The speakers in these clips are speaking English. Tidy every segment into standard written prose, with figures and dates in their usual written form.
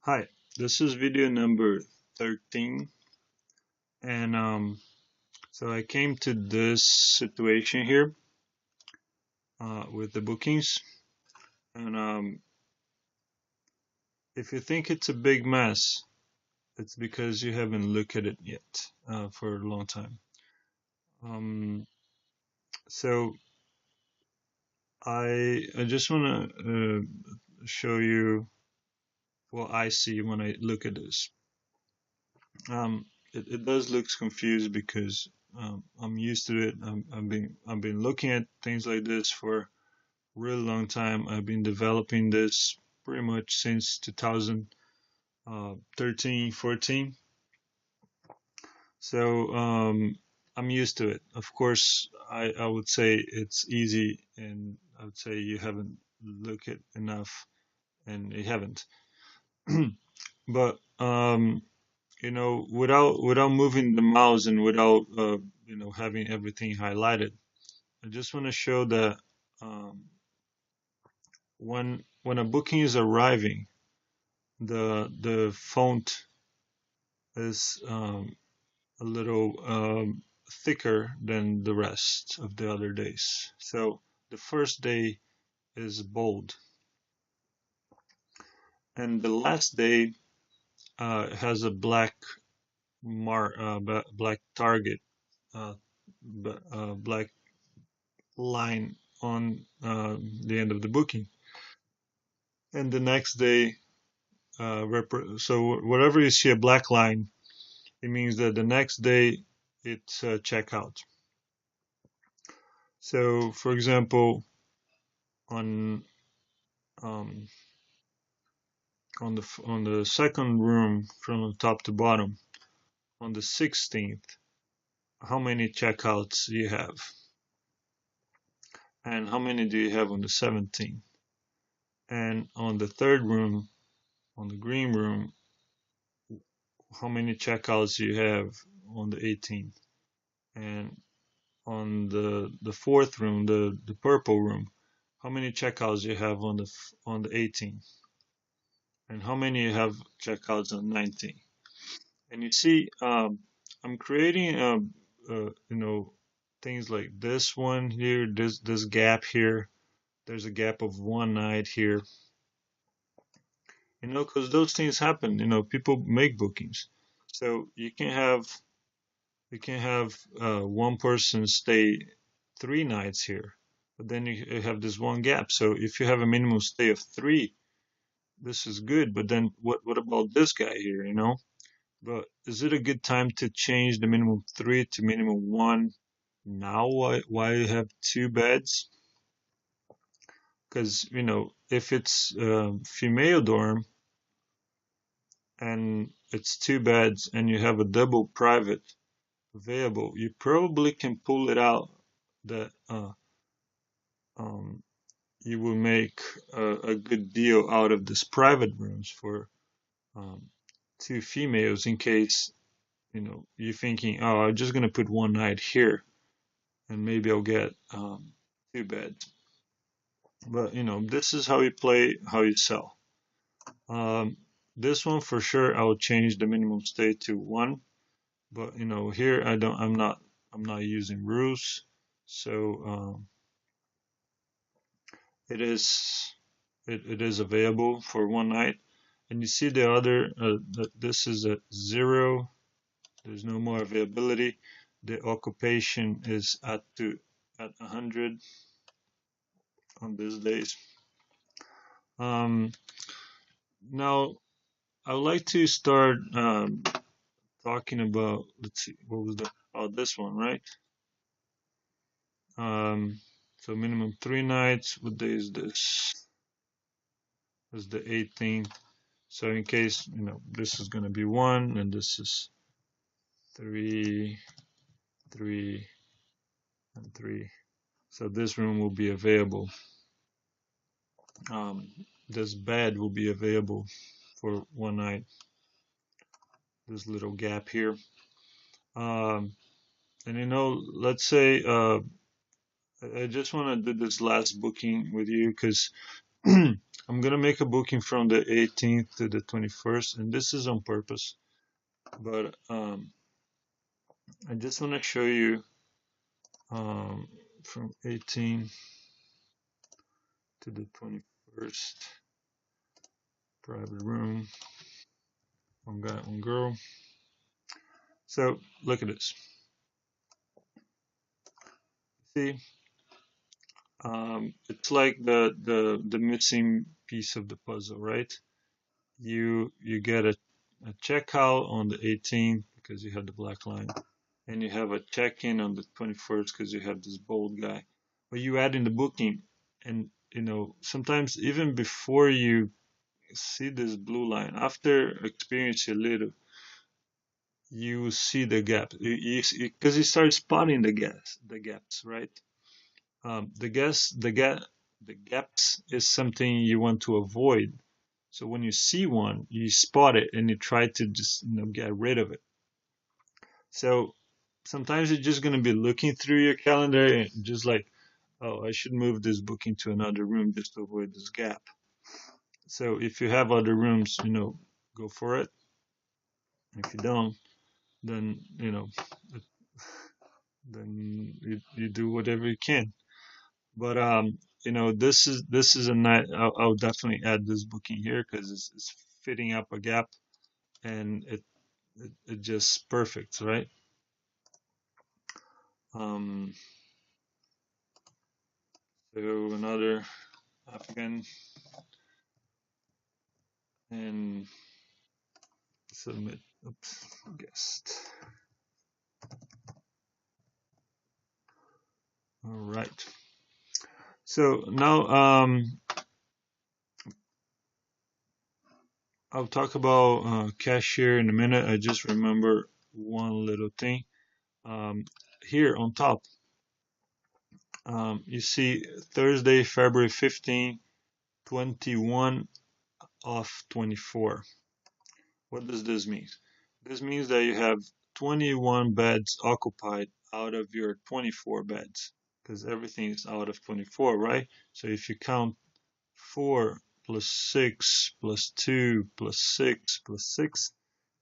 Hi, this is video number 13, and so I came to this situation here with the bookings, and if you think it's a big mess, it's because you haven't looked at it yet for a long time. So I just want to show you what I see when I look at this. It does look confused because I'm used to it. I've been looking at things like this for really long time. I've been developing this pretty much since 2013, 14. So I'm used to it. Of course, I would say it's easy, and I would say you haven't looked at enough, and you haven't. But without moving the mouse and without having everything highlighted, I just want to show that um, when a booking is arriving, the font is a little thicker than the rest of the other days. So the first day is bold, and the last day has a black target, uh, black line on the end of the booking, and the next day, so whatever you see a black line, it means that the next day it's checkout. So, for example, on um, on the second room from the top to bottom, on the 16th, how many checkouts do you have, and how many do you have on the 17th, and on the third room, on the green room, how many checkouts do you have on the 18th, and on the fourth room, the purple room, how many checkouts you have on the 18th, and how many you have checkouts on 19th. And you see, I'm creating things like this one here, this gap here. There's a gap of one night here, because those things happen. People make bookings, so you can have one person stay 3 nights here, but then you have this one gap. So if you have a minimum stay of 3, this is good. But then what about this guy here? But is it a good time to change the minimum 3 to minimum 1 now? Why you have 2 beds? Because if it's female dorm and it's 2 beds and you have a double private available, you probably can pull it out that um, you will make a good deal out of this private rooms for um, 2 females, in case you're thinking, oh, I'm just gonna put one night here and maybe I'll get 2 beds. But this is how you play, how you sell. Um, this one for sure, I will change the minimum stay to 1. But here I'm not using rules, so it is it is available for one night. And you see the other, this is at 0. There's no more availability. The occupation is at 100 on these days. Um, Now I would like to start talking about, let's see, what was the, oh, this one, right? Um, so minimum 3 nights. What day is this? This is the 18th. So in case, this is going to be 1, and this is 3, 3, and 3. So this room will be available. This bed will be available for one night. This little gap here. And let's say I just want to do this last booking with you because I'm gonna make a booking from the 18th to the 21st, and this is on purpose. But I just want to show you um, from 18 to the 21st, private room, one guy, one girl. So look at this. See, it's like the missing piece of the puzzle, right? You get a checkout on the 18th because you have the black line, and you have a check-in on the 21st because you have this bold guy. But you add in the booking, and sometimes even before you see this blue line, after experiencing a little, you see the gap because you start spotting the gaps, right? The gaps is something you want to avoid. So when you see one, you spot it and you try to just get rid of it. So sometimes you're just going to be looking through your calendar and just like, oh, I should move this booking to another room just to avoid this gap. So if you have other rooms, go for it. If you don't, then then you do whatever you can. But this is a night. I'll definitely add this booking here because it's fitting up a gap, and it just perfect, right? Um, so another Afghan and submit. Oops, guest. All right. So now I'll talk about cashier in a minute. I just remember one little thing. Here on top, you see Thursday, February 15, 21 of 24. What does this mean? This means that you have 21 beds occupied out of your 24 beds because everything is out of 24, right? So if you count 4 plus 6 plus 2 plus 6 plus 6,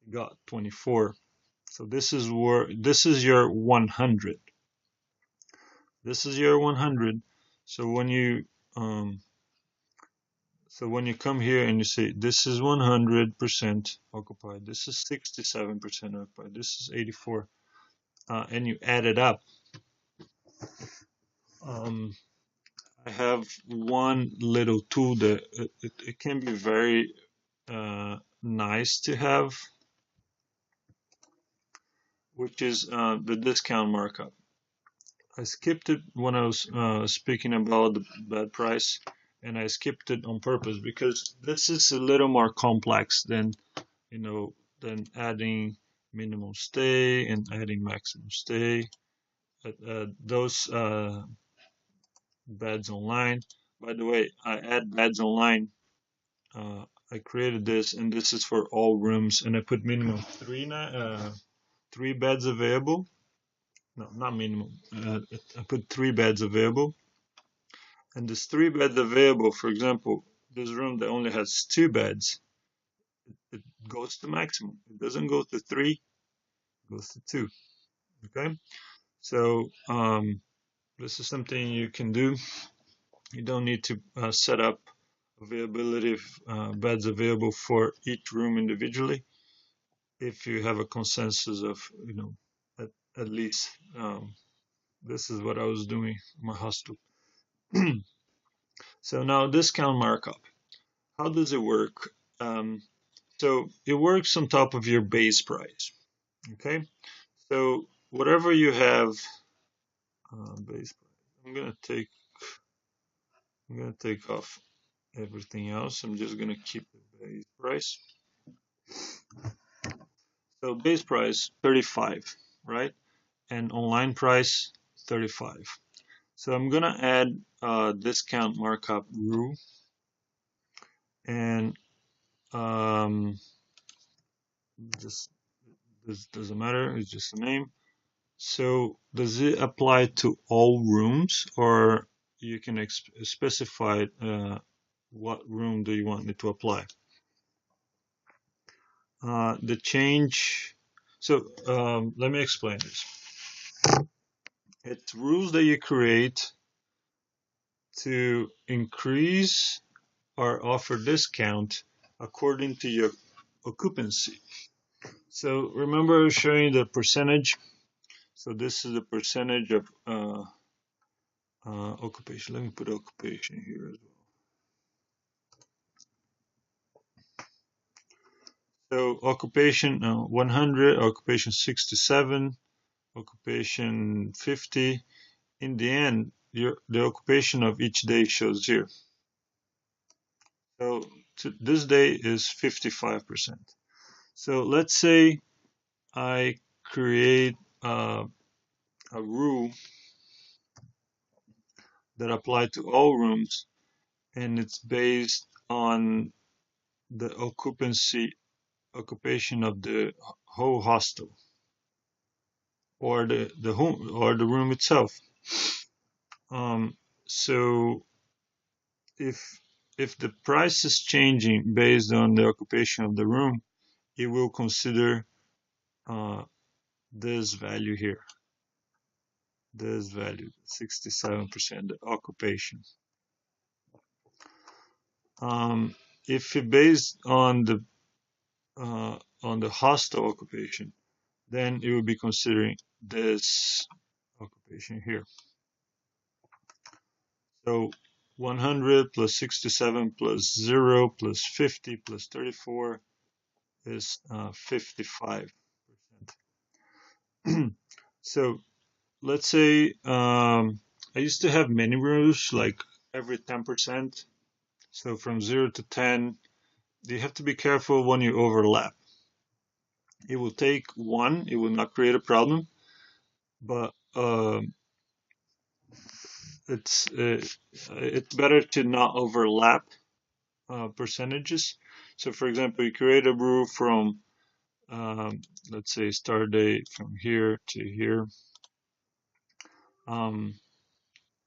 you got 24. So this is your 100. This is your 100. So um, when you come here and you say this is 100% occupied, this is 67% occupied, this is 84, and you add it up, um, I have one little tool that it can be very nice to have, which is the discount markup. I skipped it when I was speaking about the bed price, and I skipped it on purpose because this is a little more complex than adding minimum stay and adding maximum stay. Those beds online. By the way, I add beds online. I created this, and this is for all rooms, and I put minimum three beds available. No, not minimum. I put 3 beds available, and this 3 beds available. For example, this room that only has 2 beds, it goes to maximum. It doesn't go to 3, it goes to 2. Okay, so this is something you can do. You don't need to set up availability of beds available for each room individually. If you have a consensus of, at least this is what I was doing in my hostel. So now discount markup. How does it work? So it works on top of your base price. Okay. So whatever you have, base price. I'm gonna take off everything else. I'm just gonna keep the base price. So base price 35, right? And online price 35. So I'm gonna add a discount markup rule, and just this doesn't matter. It's just a name. So does it apply to all rooms, or you can specify what room do you want it to apply. The change, so let me explain this. It's rules that you create to increase or offer discount according to your occupancy. So remember I was showing the percentage. So this is the percentage of occupation. Let me put occupation here as well. So occupation 100, occupation 67, occupation 50. In the end, the occupation of each day shows here. So this day is 55%. So let's say I create a rule that apply to all rooms, and it's based on the occupation of the whole hostel or the home or the room itself. So if the price is changing based on the occupation of the room, it will consider this value here. This value, 67%, the occupation. If it based on the hostel occupation, then it will be considering this occupation here. So 100 plus 67 plus 0 plus 50 plus 34 is 55%. So let's say I used to have many rules, like every 10%. So from 0 to 10, you have to be careful when you overlap. It will take one, it will not create a problem, but it's better to not overlap percentages. So for example, you create a rule from let's say start date from here to here.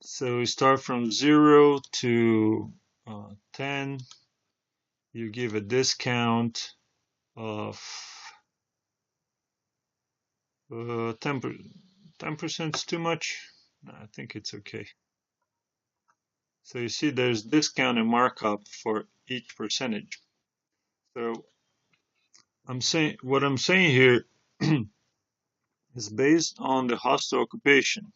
So we start from 0 to 10. You give a discount of 10% is too much. No, I think it's okay. So you see there's discount and markup for each percentage. So what I'm saying here is based on the hostel occupation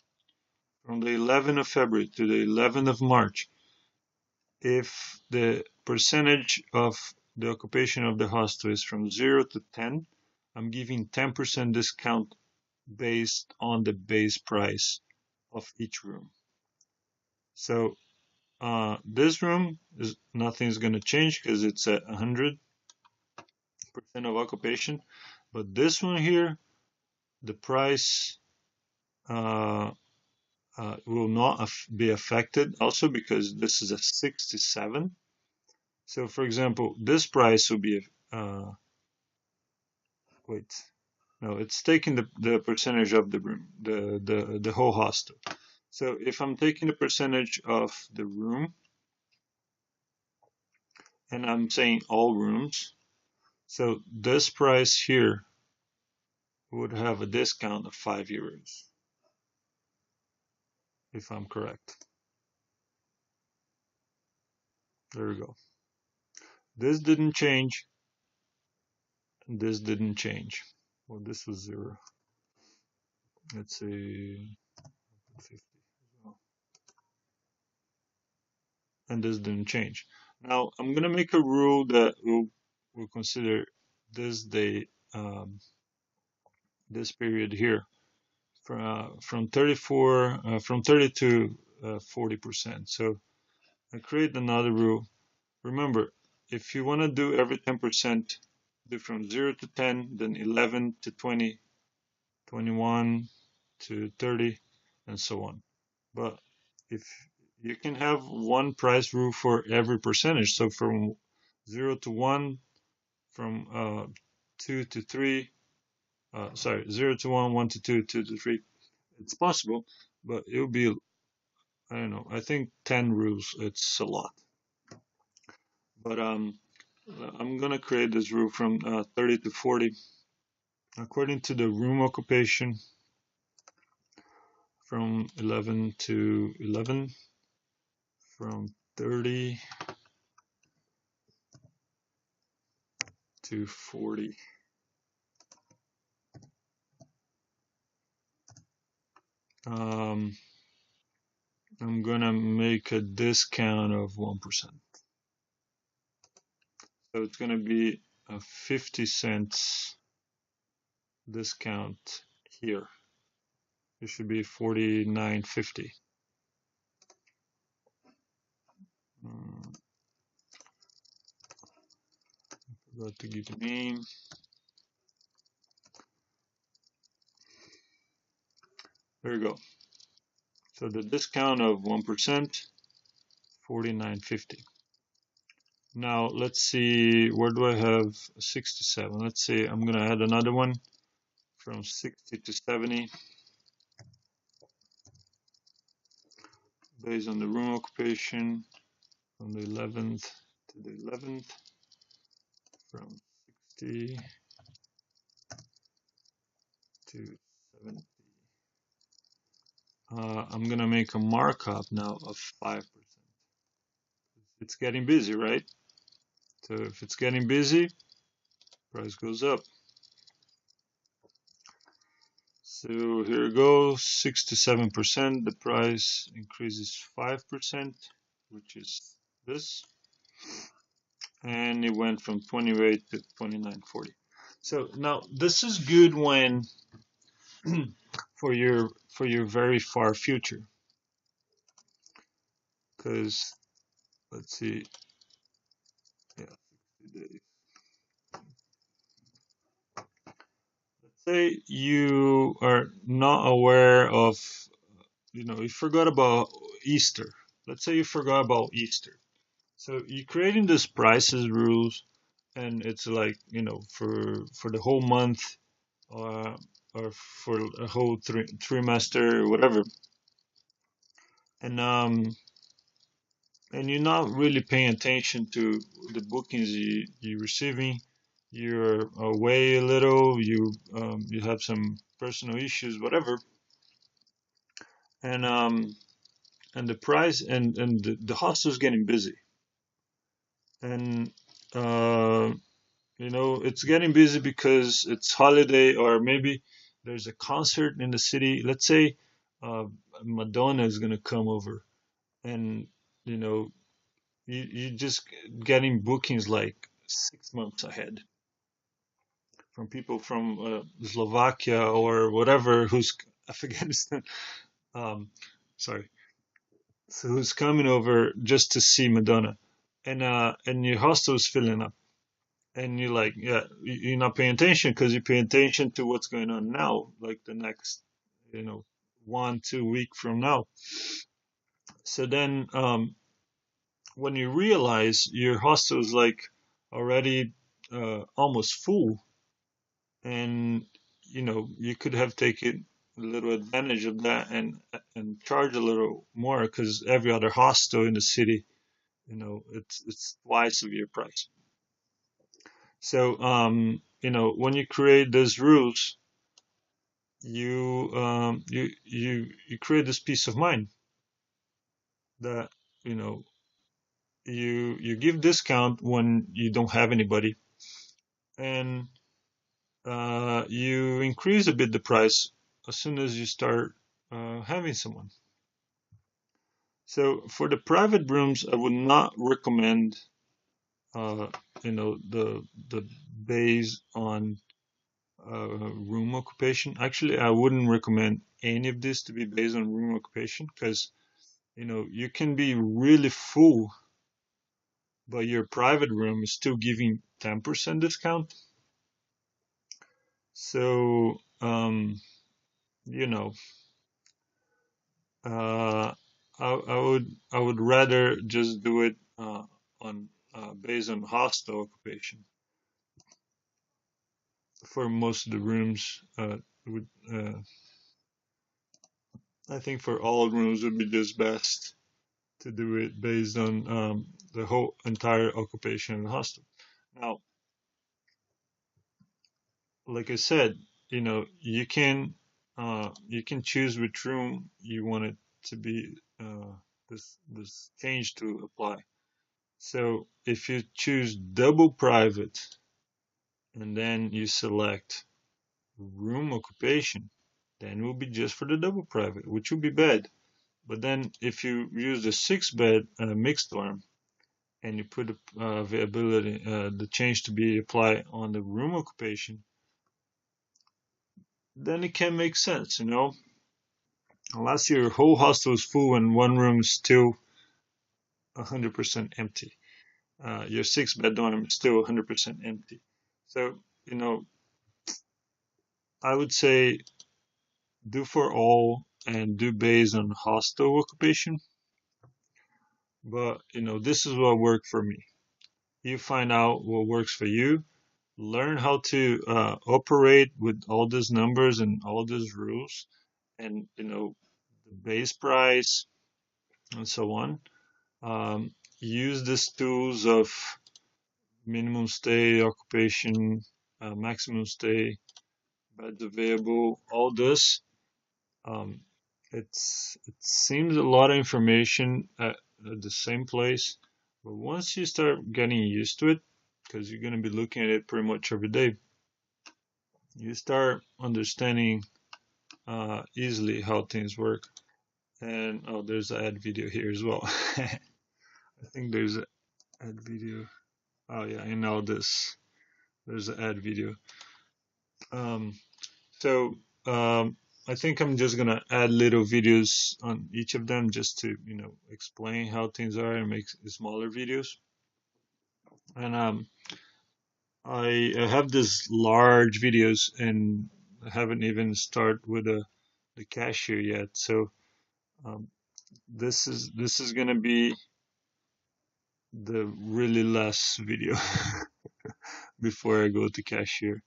from the 11th of February to the 11th of March. If the percentage of the occupation of the hostel is from 0 to 10, I'm giving 10% discount based on the base price of each room. So this room is nothing's going to change because it's at 100% of occupation, but this one here, the price will not be affected also because this is a 67. So for example, this price will be wait, no, it's taking the percentage of the room, the whole hostel. So if I'm taking the percentage of the room and I'm saying all rooms, so this price here would have a discount of 5 euros, if I'm correct. There we go. This didn't change, and this didn't change. Well, this was 0. Let's say 50. And this didn't change. Now I'm gonna make a rule that will consider this day, this period here, from 30 to 40%. So I create another rule. Remember, if you want to do every 10%, do from 0 to 10, then 11 to 20, 21 to 30, and so on. But if you can have one price rule for every percentage, so from 0 to 1, from 2 to 3, 0 to 1, 1 to 2, 2 to 3. It's possible, but it will be, I don't know, I think 10 rules, it's a lot. But I'm gonna create this rule from 30 to 40 according to the room occupation, from 11 to 11, from 30 to 40. I'm gonna make a discount of 1%. So it's gonna be a 50 cents discount here. It should be 49.50. Forgot to give the name. There you go. So the discount of 1%, 49.50. Now let's see, where do I have 67? Let's see, I'm gonna add another one from 60 to 70 based on the room occupation, from the 11th to the 11th, from 60 to 70. I'm gonna make a markup now of 5%. It's getting busy, right? So if it's getting busy, price goes up. So here goes, 67%, the price increases 5%, which is this. And it went from 28 to 29.40. So now this is good when for your very far future. Because let's see, yeah, 60 days. Let's say you are not aware of, you forgot about Easter. Let's say you forgot about Easter. So you're creating this prices rules, and it's like, for the whole month, uh, or for a whole trimester or whatever, and you're not really paying attention to the bookings you're receiving. You're away a little. You have some personal issues, whatever, and the price and the hostel's getting busy, and uh, it's getting busy because it's holiday, or maybe there's a concert in the city. Let's say uh, Madonna is gonna come over, and you know you just getting bookings like 6 months ahead from people from Slovakia or whatever, who's Afghanistan. Um, sorry, so who's coming over just to see Madonna, and your hostel is filling up, and you're like, yeah, you're not paying attention because you're paying attention to what's going on now, like the next, 1-2 week from now. So then, when you realize your hostel is like already almost full, and you could have taken a little advantage of that, and charge a little more, because every other hostel in the city, it's twice of your price. So when you create those rules, you create this peace of mind that you know you give discount when you don't have anybody, and you increase a bit the price as soon as you start having someone. So for the private rooms, I would not recommend uh, the base on room occupation. Actually, I wouldn't recommend any of this to be based on room occupation, because you can be really full, but your private room is still giving 10% discount. So you know, uh, I would rather just do it on based on hostel occupation for most of the rooms. Would I think for all rooms would be just best to do it based on the whole entire occupation in the hostel. Now, like I said, you can choose which room you want it to be this change to apply. So if you choose double private and then you select room occupation, then it will be just for the double private, which will be bad. But then if you use the six bed mixed dorm and you put the change to be applied on the room occupation, then it can make sense, unless your whole hostel is full and one room is still 100% empty. Your six bed dorm is still 100% empty. So, I would say do for all and do based on hostel occupation. But, this is what worked for me. You find out what works for you, learn how to operate with all these numbers and all these rules, and, the base price and so on. Use these tools of minimum stay, occupation, maximum stay, beds available, all this. Um, it seems a lot of information at the same place, but once you start getting used to it, because you're going to be looking at it pretty much every day, you start understanding easily how things work. And oh, there's an ad video here as well. I think there's an ad video. Oh yeah, I know this. There's an ad video. Um, so I think I'm just gonna add little videos on each of them just to explain how things are and make smaller videos. And I have this large videos and I haven't even started with the cashier yet. So um, this is gonna be the really last video before I go to cashier.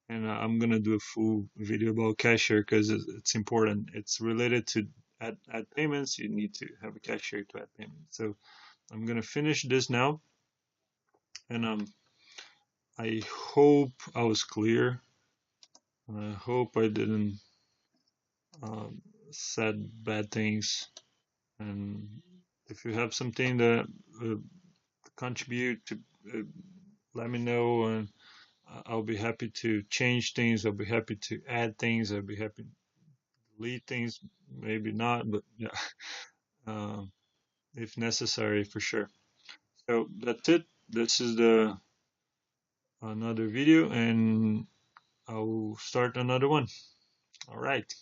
And I'm gonna do a full video about cashier because it's important. It's related to add payments. You need to have a cashier to add payments. So I'm gonna finish this now, and I hope I was clear. I hope I didn't said bad things. And if you have something that uh, contribute to, uh, let me know, and I'll be happy to change things. I'll be happy to add things. I'll be happy to delete things. Maybe not, but yeah, um, if necessary, for sure. So that's it. This is the another video, and I'll start another one. All right.